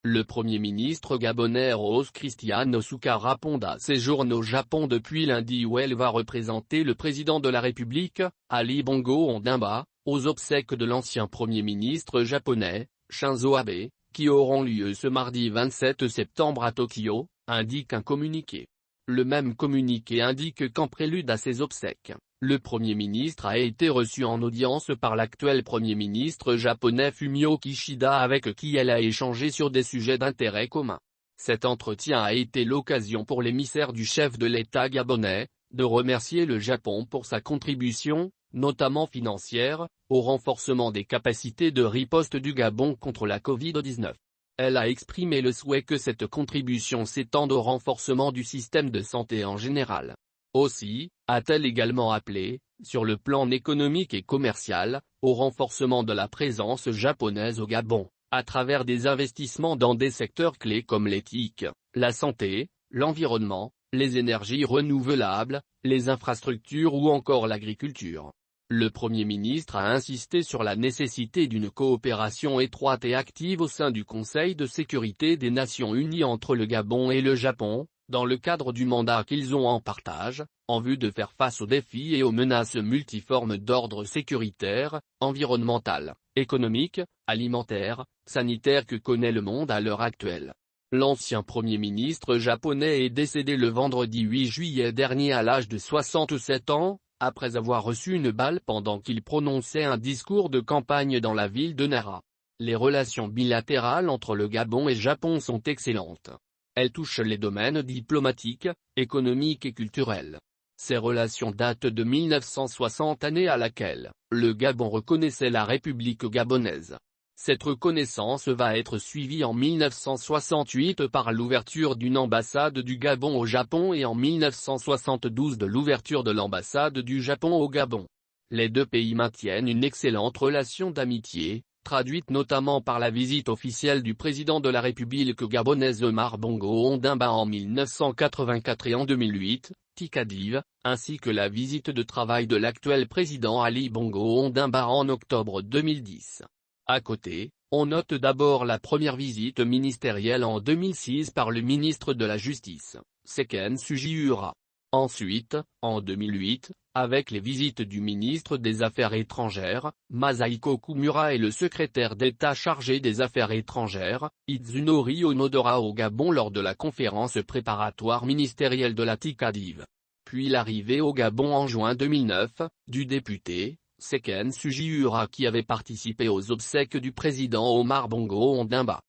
Le Premier ministre gabonais Rose Christiane Souka Ponda séjourne au Japon depuis lundi où elle va représenter le président de la République, Ali Bongo Ondimba, aux obsèques de l'ancien Premier ministre japonais, Shinzo Abe, qui auront lieu ce mardi 27 septembre à Tokyo, indique un communiqué. Le même communiqué indique qu'en prélude à ces obsèques, le Premier ministre a été reçu en audience par l'actuel Premier ministre japonais Fumio Kishida avec qui elle a échangé sur des sujets d'intérêt commun. Cet entretien a été l'occasion pour l'émissaire du chef de l'État gabonais, de remercier le Japon pour sa contribution, notamment financière, au renforcement des capacités de riposte du Gabon contre la Covid-19. Elle a exprimé le souhait que cette contribution s'étende au renforcement du système de santé en général. Aussi, a-t-elle également appelé, sur le plan économique et commercial, au renforcement de la présence japonaise au Gabon, à travers des investissements dans des secteurs clés comme l'éthique, la santé, l'environnement, les énergies renouvelables, les infrastructures ou encore l'agriculture. Le Premier ministre a insisté sur la nécessité d'une coopération étroite et active au sein du Conseil de sécurité des Nations Unies entre le Gabon et le Japon, dans le cadre du mandat qu'ils ont en partage, en vue de faire face aux défis et aux menaces multiformes d'ordre sécuritaire, environnemental, économique, alimentaire, sanitaire que connaît le monde à l'heure actuelle. L'ancien Premier ministre japonais est décédé le vendredi 8 juillet dernier à l'âge de 67 ans, après avoir reçu une balle pendant qu'il prononçait un discours de campagne dans la ville de Nara. Les relations bilatérales entre le Gabon et le Japon sont excellentes. Elles touchent les domaines diplomatiques, économiques et culturels. Ces relations datent de 1960, année à laquelle le Gabon reconnaissait la République gabonaise. Cette reconnaissance va être suivie en 1968 par l'ouverture d'une ambassade du Gabon au Japon et en 1972 de l'ouverture de l'ambassade du Japon au Gabon. Les deux pays maintiennent une excellente relation d'amitié, traduite notamment par la visite officielle du président de la République gabonaise Omar Bongo Ondimba en 1984 et en 2008, Tikadiv, ainsi que la visite de travail de l'actuel président Ali Bongo Ondimba en octobre 2010. À côté, on note d'abord la première visite ministérielle en 2006 par le ministre de la Justice, Seken Sugiura. Ensuite, en 2008, avec les visites du ministre des Affaires étrangères, Masahiko Kumura et le secrétaire d'État chargé des Affaires étrangères, Itsunori Onodera au Gabon lors de la conférence préparatoire ministérielle de la Tikadiv. Puis l'arrivée au Gabon en juin 2009, du député, Seken Sugiura qui avait participé aux obsèques du président Omar Bongo Ondimba.